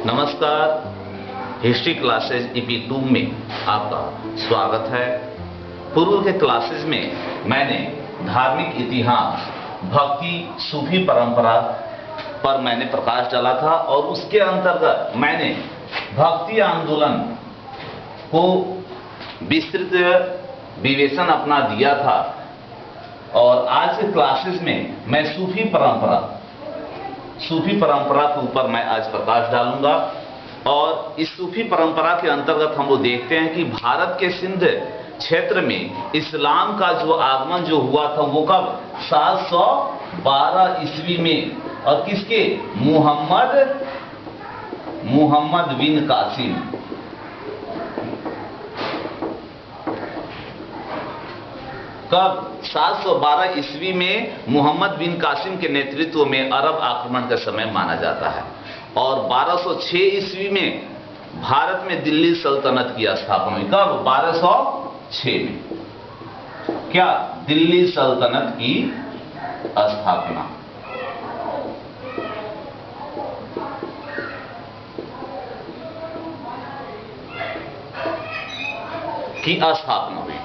नमस्कार। History classes EP 2 में आपका स्वागत है। पूर्व के क्लासेज में मैंने धार्मिक इतिहास, भक्ति, सूफी परंपरा पर मैंने प्रकाश डाला था और उसके अंतर्गत मैंने भक्ति आंदोलन को विस्तृत विवेचन अपना दिया था। और आज के क्लासेस में मैं सूफी परंपरा के ऊपर मैं आज प्रकाश डालूंगा। और इस सूफी परंपरा के अंतर्गत हम लोग देखते हैं कि भारत के सिंध क्षेत्र में इस्लाम का जो आगमन जो हुआ था वो कब 712 ईस्वी में। और किसके? मुहम्मद बिन कासिम। कब? 712 ईस्वी में मुहम्मद बिन कासिम के नेतृत्व में अरब आक्रमण का समय माना जाता है। और 1206 ईस्वी में भारत में दिल्ली सल्तनत की स्थापना हुई। कब? 1206 में क्या? दिल्ली सल्तनत की स्थापना। हुई।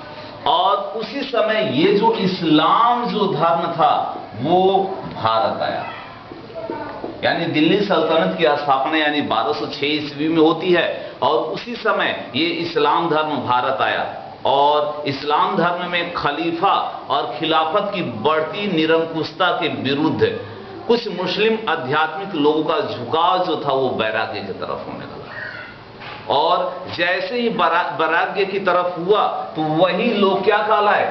और उसी समय ये जो इस्लाम जो धर्म था वो भारत आया। यानी दिल्ली सल्तनत की स्थापना यानी 1206 ईस्वी में होती है और उसी समय ये इस्लाम धर्म भारत आया। और इस्लाम धर्म में खलीफा और खिलाफत की बढ़ती निरंकुशता के विरुद्ध कुछ मुस्लिम आध्यात्मिक लोगों का झुकाव जो था वो वैराग्य की तरफ होने लगा। और जैसे ही वैराग्य की तरफ हुआ तो वही लोग क्या कहलाए?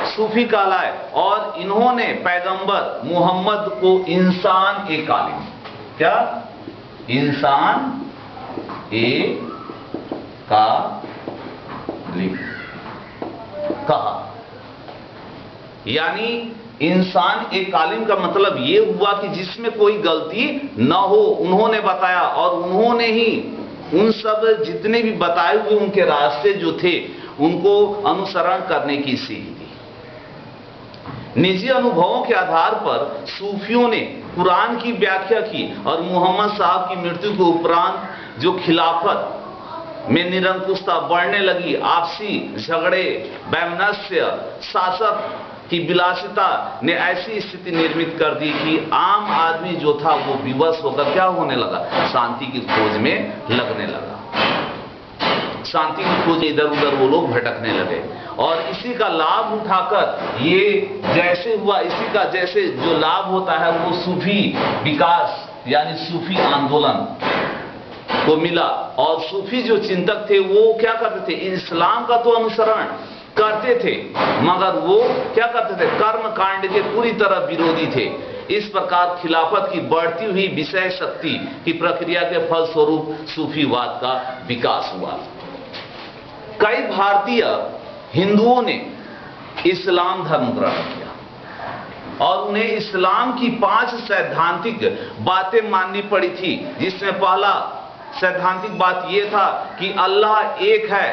सूफी कहलाए। और इन्होंने पैगंबर मुहम्मद को इंसान ए कालिम, क्या? इंसान ए कालिम कहा। यानी इंसान एक कालिम का मतलब ये हुआ कि जिसमें कोई गलती न हो, उन्होंने बताया। और उन्होंने ही उन सब जितने भी बताए हुए उनके रास्ते जो थे उनको अनुसरण करने की सीख दी। निजी अनुभवों के आधार पर सूफियों ने कुरान की व्याख्या की और मुहम्मद साहब की मृत्यु के उपरांत जो खिलाफत में निरंकुशता बढ़ने लगी, आपसी झगड़े, वैमनस्य, शासक की विलासिता ने ऐसी स्थिति निर्मित कर दी कि आम आदमी जो था वो विवश होकर क्या होने लगा? शांति की खोज में लगने लगा। शांति की खोज इधर उधर वो लोग भटकने लगे। और इसी का लाभ उठाकर ये जैसे हुआ, इसी का जैसे जो लाभ होता है वो सूफी विकास यानी सूफी आंदोलन को मिला। और सूफी जो चिंतक थे वो क्या करते थे? इस्लाम का तो अनुसरण करते थे मगर वो क्या करते थे? कर्म कांड के पूरी तरह विरोधी थे। इस प्रकार खिलाफत की बढ़ती हुई विषय शक्ति की प्रक्रिया के फलस्वरूप सूफीवाद का विकास हुआ। कई भारतीय हिंदुओं ने इस्लाम धर्म ग्रहण किया और उन्हें इस्लाम की 5 सैद्धांतिक बातें माननी पड़ी थी, जिसमें पहला सैद्धांतिक बात यह था कि अल्लाह एक है,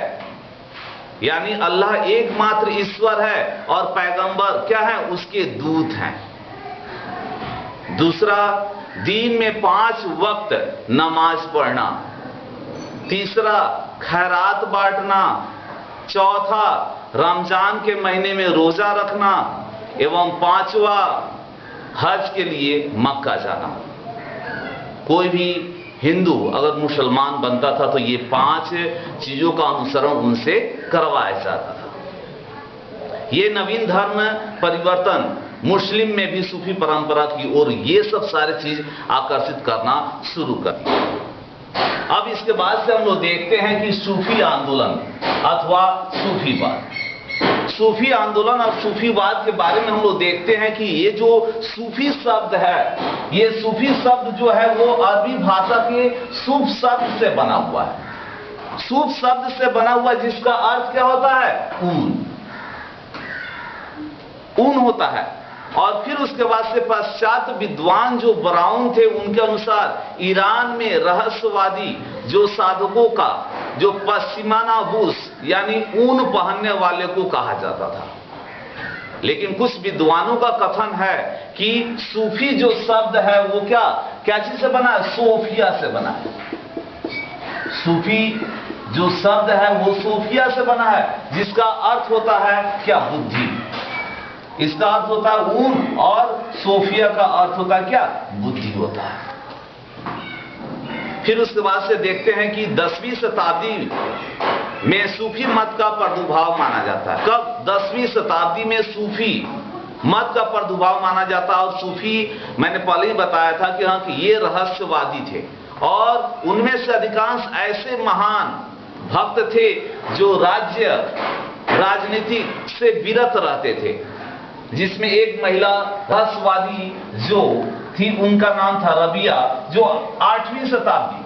यानी अल्लाह एकमात्र ईश्वर है और पैगंबर क्या है? उसके दूत हैं। दूसरा, दिन में 5 वक्त नमाज पढ़ना। तीसरा, खैरात बांटना। चौथा, रमजान के महीने में रोजा रखना। एवं 5वां, हज के लिए मक्का जाना। कोई भी हिंदू अगर मुसलमान बनता था तो ये 5 चीजों का अनुसरण उनसे करवाया जाता था। ये नवीन धर्म परिवर्तन मुस्लिम में भी सूफी परंपरा की ओर ये सब सारे चीज आकर्षित करना शुरू कर दिया। अब इसके बाद से हम लोग देखते हैं कि सूफी आंदोलन अथवा सूफीवाद, सूफी आंदोलन और सूफीवाद के बारे में हम लोग देखते हैं कि ये जो सूफी शब्द है, ये सूफी शब्द जो है वो अरबी भाषा के सूफ शब्द से बना हुआ है। सूफ शब्द से बना हुआ जिसका अर्थ क्या होता है? ऊन होता है। और फिर उसके बाद से पश्चात विद्वान जो ब्राउन थे उनके अनुसार ईरान में रहस्यवादी जो साधकों का जो पश्चिमानाबूस यानी ऊन पहनने वाले को कहा जाता था। लेकिन कुछ विद्वानों का कथन है कि सूफी जो शब्द है वो क्या क्या चीज से बना है? सोफिया से बना है। सूफी जो शब्द है वो सोफिया से बना है, जिसका अर्थ होता है क्या? बुद्धि। इसका अर्थ होता है ऊन, और सोफिया का अर्थ होता है क्या? बुद्धि होता है। फिर उसके बाद से देखते हैं कि 10वीं शताब्दी में सूफी मत का प्रादुर्भाव माना जाता है। कब? 10वीं शताब्दी में सूफी मत का प्रादुर्भाव माना जाता है। और सूफी, मैंने पहले ही बताया था कि हाँ, कि ये रहस्यवादी थे, और उनमें से अधिकांश ऐसे महान भक्त थे जो राजनीति से विरत रहते थे, जिसमें एक महिला रहस्यवादी जो थी उनका नाम था रबिया, जो 8वीं शताब्दी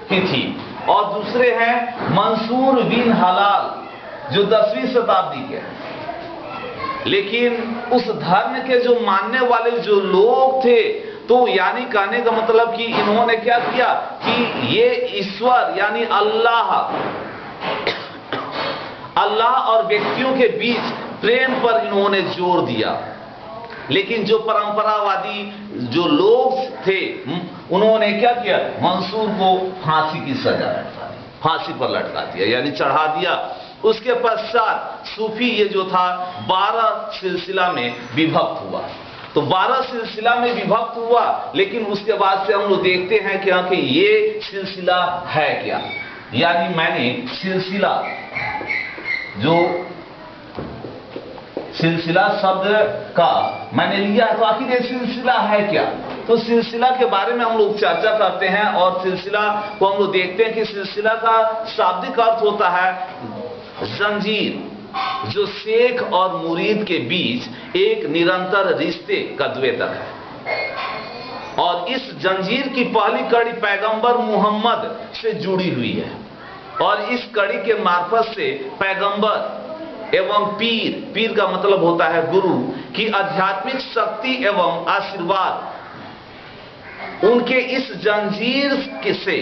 की थी, और दूसरे हैं मंसूर बिन हलाल जो 10वीं शताब्दी के। लेकिन उस धर्म के जो मानने वाले जो लोग थे, तो यानी कहने का मतलब कि इन्होंने क्या किया कि ये ईश्वर यानी अल्लाह और व्यक्तियों के बीच प्रेम पर इन्होंने जोर दिया। लेकिन जो परंपरावादी जो लोग थे, उन्होंने क्या किया? मंसूर को फांसी की सजा लटका दी, फांसी पर लटका दिया, यानी चढ़ा दिया। उसके पश्चात सूफी ये जो था 12 सिलसिला में विभक्त हुआ। तो 12 सिलसिला में विभक्त हुआ, लेकिन उसके बाद से हम लोग देखते हैं कि ये सिलसिला है क्या। यानी मैंने सिलसिला, जो सिलसिला शब्द का मैंने लिया है, तो आखिर ये सिलसिला है क्या? तो सिलसिला के बारे में हम लोग चर्चा करते हैं, और सिलसिला को हम लोग देखते हैं कि सिलसिला का शाब्दिक अर्थ होता है जंजीर, जो शेख और मुरीद के बीच एक निरंतर रिश्ते का द्योतक है। और इस जंजीर की पहली कड़ी पैगंबर मुहम्मद से जुड़ी हुई है, और इस कड़ी के मार्फत से पैगंबर एवं पीर का मतलब होता है गुरु की आध्यात्मिक शक्ति एवं आशीर्वाद उनके इस जंजीर से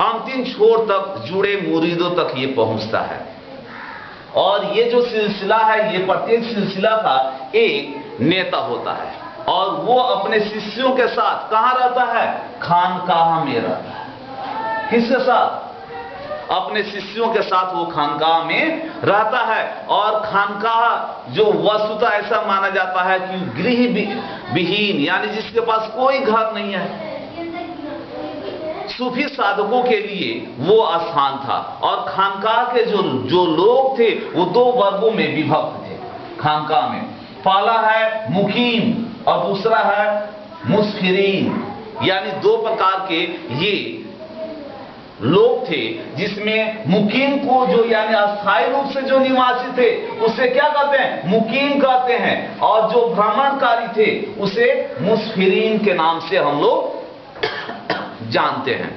अंतिम छोर तक जुड़े मुरीदों तक ये पहुंचता है। और ये जो सिलसिला है, ये प्रत्येक सिलसिला का एक नेता होता है, और वो अपने शिष्यों के साथ कहां रहता है? खानकाह में रहता है। किसके साथ? अपने शिष्यों के साथ वो खानकाह में रहता है। और खानकाह जो वस्तुतः ऐसा माना जाता है कि गृह विहीन, यानी जिसके पास कोई घर नहीं है, सूफी साधकों के लिए वो स्थान था। और खानकाह के जो लोग थे वो 2 वर्गों में विभक्त थे खानकाह में। पहला है मुकीम और दूसरा है मुस्फिरीन, यानी 2 प्रकार के ये लोग थे, जिसमें मुकीम को जो यानी अस्थायी रूप से जो निवासी थे उसे क्या कहते हैं? मुकीम कहते हैं। और जो भ्रमणकारी थे उसे मुस्फिरीन के नाम से हम लोग जानते हैं।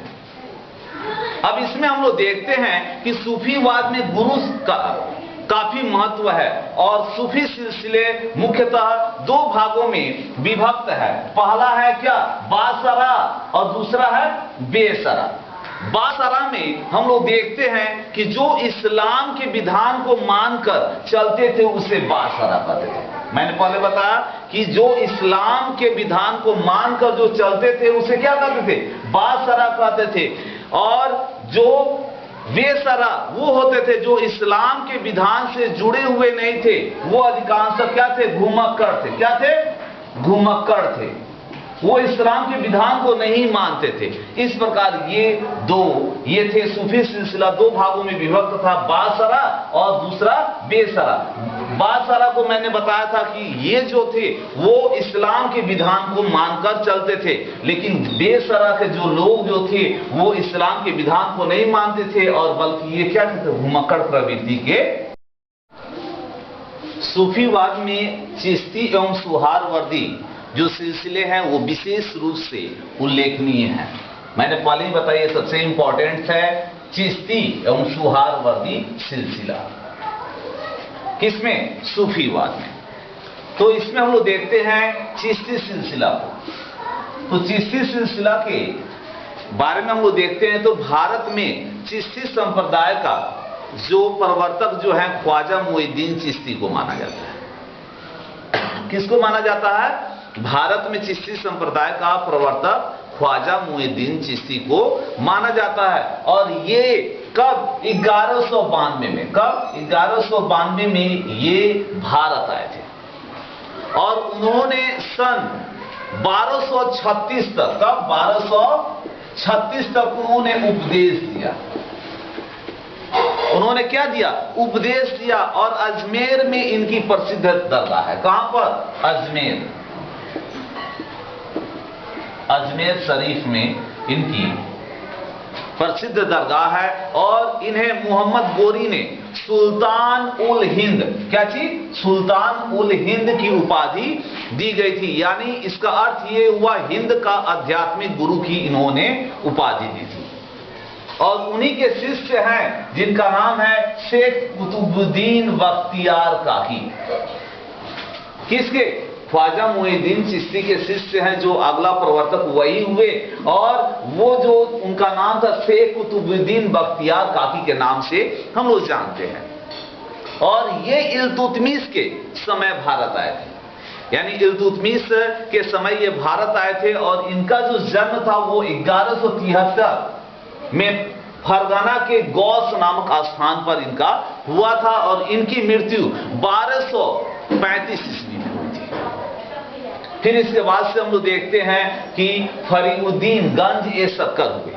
अब इसमें हम लोग देखते हैं कि सूफीवाद में गुरु का काफी महत्व है, और सूफी सिलसिले मुख्यतः 2 भागों में विभक्त है। पहला है क्या? बासरा, और दूसरा है बेसरा। बासरा में हम लोग देखते हैं कि जो इस्लाम के विधान को मानकर चलते थे उसे बासरा कहते थे। मैंने पहले बताया कि जो इस्लाम के विधान को मानकर जो चलते थे उसे क्या कहते थे? बासरा कहते थे। और जो बेसरा वो होते थे जो इस्लाम के विधान से जुड़े हुए नहीं थे, वो अधिकांश क्या थे? घुमक्कड़ थे। क्या थे? घुमक्कड़ थे। वो इस्लाम के विधान को नहीं मानते थे। इस प्रकार ये थे सूफी सिलसिला 2 भागों में विभक्त था, बासरा और दूसरा बेसरा। बासरा को मैंने बताया था कि ये जो थे वो इस्लाम के विधान को मानकर चलते थे, लेकिन बेसरा के जो लोग जो थे वो इस्लाम के विधान को नहीं मानते थे, और बल्कि ये क्या थे? घुमक्कड़ प्रवृत्ति के। सूफीवाद में चिश्ती एवं सुहारवर्दी जो सिलसिले हैं वो विशेष रूप से उल्लेखनीय हैं। मैंने पहले ही बताया, सबसे इंपॉर्टेंट है चिश्ती एवं सुहारवर्दी सिलसिला। किसमें? सूफीवाद में। तो इसमें हम लोग देखते हैं चिश्ती सिलसिला को। तो चिश्ती सिलसिला के बारे में हम लोग देखते हैं, तो भारत में चिश्ती संप्रदाय का जो प्रवर्तक जो है ख्वाजा मुइनुद्दीन चिश्ती को माना जाता है। किसको माना जाता है? भारत में चिश्ती संप्रदाय का प्रवर्तक ख्वाजा मुइनुद्दीन चिश्ती को माना जाता है। और ये कब? 1192 में। कब? 1192 में ये भारत आए थे और उन्होंने सन 1236 तक, कब? 1236 तक उन्होंने उपदेश दिया। उन्होंने क्या दिया? उपदेश दिया। और अजमेर में इनकी प्रसिद्ध दरगाह है। कहां पर? अजमेर। अजमेर शरीफ में इनकी प्रसिद्ध दरगाह है। और इन्हें मोहम्मद गोरी ने सुल्तान उल हिंद, क्या चीज? सुल्तान उल हिंद की उपाधि दी गई थी। यानी इसका अर्थ ये हुआ हिंद का आध्यात्मिक गुरु की इन्होंने उपाधि दी थी। और उन्हीं के शिष्य हैं जिनका नाम है शेख कुतुबुद्दीन बख्तियार काकी। किसके? ख्वाजा मुइनुद्दीन चिश्ती के शिष्य हैं, जो अगला प्रवर्तक वही हुए। और वो जो उनका नाम था शेख कुतुबुद्दीन बख्तियार काकी के नाम से हम लोग जानते हैं। और ये इल्तुतमिश के समय भारत आए थे, यानी इल्तुतमिश के समय ये भारत आए थे। और इनका जो जन्म था वो 1173 में फरगना के गौस नामक स्थान पर इनका हुआ था। और इनकी मृत्यु 1235 ईस्वी में हुई थी। फिर इसके बाद से हम लोग देखते हैं कि फरीउद्दीन गंज ए सक्कर हुए।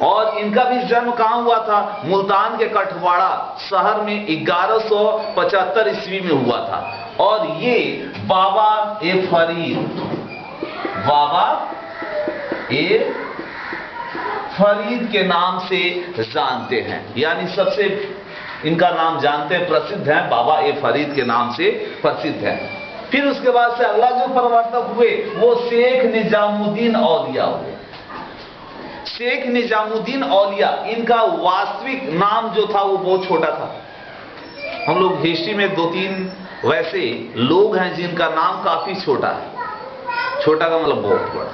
और इनका भी जन्म कहां हुआ था? मुल्तान के कठवाड़ा शहर में 1175 ईस्वी में हुआ था। और ये बाबा ए फरीद, बाबा ए फरीद के नाम से जानते हैं। यानी सबसे इनका नाम जानते हैं, प्रसिद्ध है, बाबा ए फरीद के नाम से प्रसिद्ध है। फिर उसके बाद से अगला जो प्रवर्तक हुए वो शेख निजामुद्दीन औलिया हुए। शेख निजामुद्दीन औलिया, इनका वास्तविक नाम जो था वो बहुत छोटा था। हम लोग हिस्ट्री में 2-3 वैसे लोग हैं जिनका नाम काफी छोटा है। छोटा का मतलब बहुत बड़ा।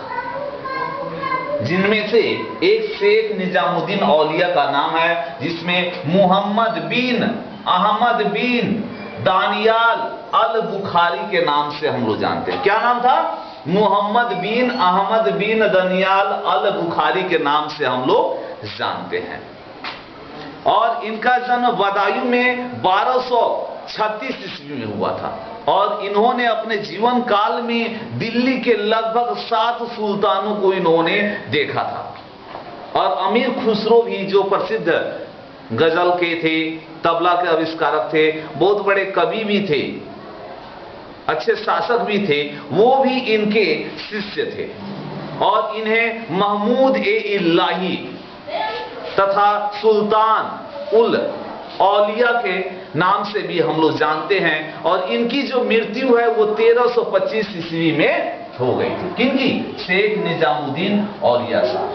जिनमें से एक शेख निजामुद्दीन औलिया का नाम है, जिसमें मुहम्मद बिन अहमद बिन दानियाल अल बुखारी के नाम से हम लोग जानते हैं। क्या नाम था? मुहम्मद बिन अहमद बिन दानियाल अल बुखारी के नाम से हम लोग जानते हैं। और इनका जन्म बदायूं में 1236 ईस्वी में हुआ था। और इन्होंने अपने जीवन काल में दिल्ली के लगभग 7 सुल्तानों को इन्होंने देखा था। और अमीर खुसरो भी, जो प्रसिद्ध गजल के थे, तबला के आविष्कारक थे, बहुत बड़े कवि भी थे, अच्छे शासक भी थे, वो भी इनके शिष्य थे। और इन्हें महमूद ए इलाही तथा सुल्तान उल औलिया के नाम से भी हम लोग जानते हैं। और इनकी जो मृत्यु है वो 1325 ईस्वी में हो गई थी। किनकी? शेख निजामुद्दीन औलिया साहब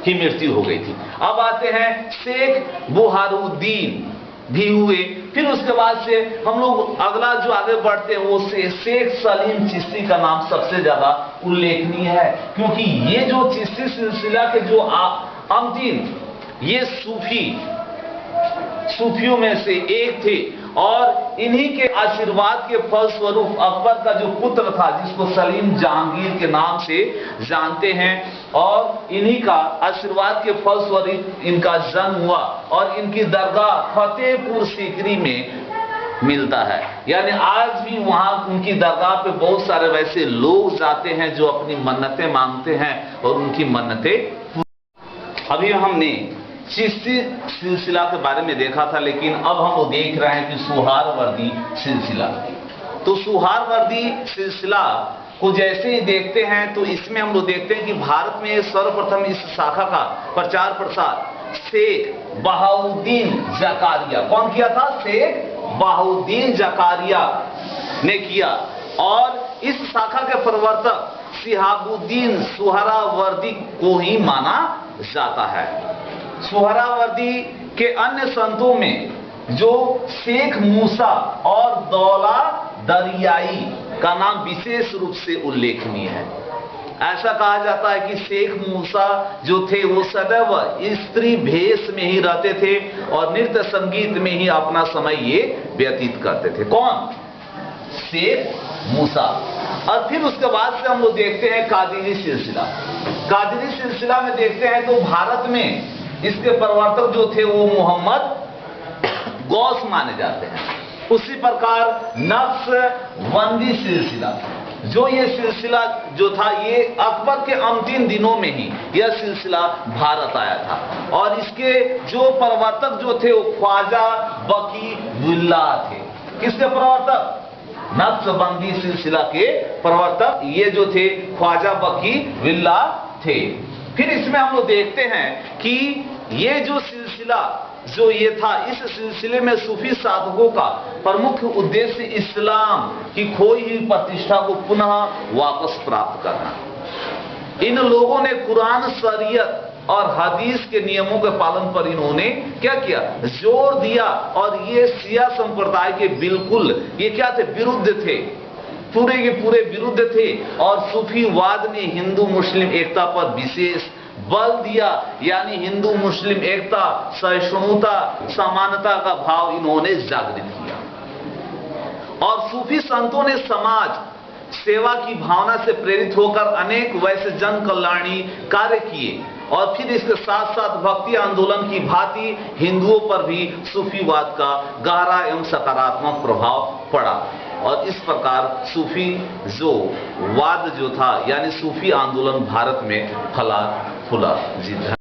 की मृत्यु हो गई थी। अब आते हैं शेख बुहारुद्दीन भी हुए। फिर उसके बाद से हम लोग अगला जो आगे बढ़ते हैं वो शेख सलीम चिश्ती का नाम सबसे ज्यादा उल्लेखनीय है, क्योंकि ये जो चिश्ती सिलसिला के जो अमतीन, ये सूफियों में से एक थे। और इन्हीं के आशीर्वाद के फलस्वरूप अकबर का जो पुत्र था, जिसको सलीम जहांगीर के नाम से जानते हैं, और इन्हीं का आशीर्वाद के फलस्वरूप इनका जन्म हुआ। और इनकी दरगाह फतेहपुर सीकरी में मिलता है। यानी आज भी वहां उनकी दरगाह पे बहुत सारे वैसे लोग जाते हैं जो अपनी मन्नतें मांगते हैं और उनकी मन्नतें। अभी हमने चिश्ती सिलसिला के बारे में देखा था, लेकिन अब हम लोग देख रहे हैं कि सुहारवर्दी सिलसिला। तो सुहारवर्दी सिलसिला को जैसे ही देखते हैं तो इसमें हम लोग देखते हैं कि भारत में सर्वप्रथम इस शाखा का प्रचार प्रसार शेख बहाउद्दीन जकारिया, कौन किया था? शेख बहाउद्दीन जकारिया ने किया। और इस शाखा के प्रवर्तक शिहाबुद्दीन सुहरावर्दी को ही माना जाता है। सुहरावर्दी के अन्य संतों में जो शेख मूसा और दौला दरियाई का नाम विशेष रूप से उल्लेखनीय है। ऐसा कहा जाता है कि शेख मूसा जो थे वो सदैव स्त्री भेष में ही रहते थे और नृत्य संगीत में ही अपना समय ये व्यतीत करते थे। कौन? शेख मूसा। और फिर उसके बाद से हम लोग देखते हैं कादिरी सिलसिला। कादिरी सिलसिला में देखते हैं तो भारत में इसके प्रवर्तक जो थे वो मोहम्मद गौस माने जाते हैं। उसी प्रकार नक्शबंदी सिलसिला, जो ये सिलसिला जो था ये अकबर के अंतिम दिनों में ही यह सिलसिला भारत आया था। और इसके जो प्रवर्तक जो थे वो ख्वाजा बकीउल्लाह थे। किसके प्रवर्तक? नक्शबंदी सिलसिला के प्रवर्तक ये जो थे ख्वाजा बकीउल्लाह थे। फिर इसमें हम लोग देखते हैं कि ये जो सिलसिला जो ये था, इस सिलसिले में सूफी साधकों का प्रमुख उद्देश्य इस्लाम की खोई हुई प्रतिष्ठा को पुनः वापस प्राप्त करना। इन लोगों ने कुरान, शरीयत और हदीस के नियमों के पालन पर इन्होंने क्या किया? जोर दिया। और ये शिया संप्रदाय के बिल्कुल ये क्या थे? विरुद्ध थे, पूरे के पूरे विरुद्ध थे। और सूफीवाद ने हिंदू मुस्लिम एकता पर विशेष बल दिया, यानी हिंदू मुस्लिम एकता, सहिष्णुता, समानता का भाव इन्होंने जागृत किया। और सूफी संतों ने समाज सेवा की भावना से प्रेरित होकर अनेक वैसे जन कल्याणी कार्य किए। और फिर इसके साथ साथ भक्ति आंदोलन की भांति हिंदुओं पर भी सूफीवाद का गहरा एवं सकारात्मक प्रभाव पड़ा। और इस प्रकार सूफी जो वाद जो था, यानी सूफी आंदोलन भारत में फला फूला। जी।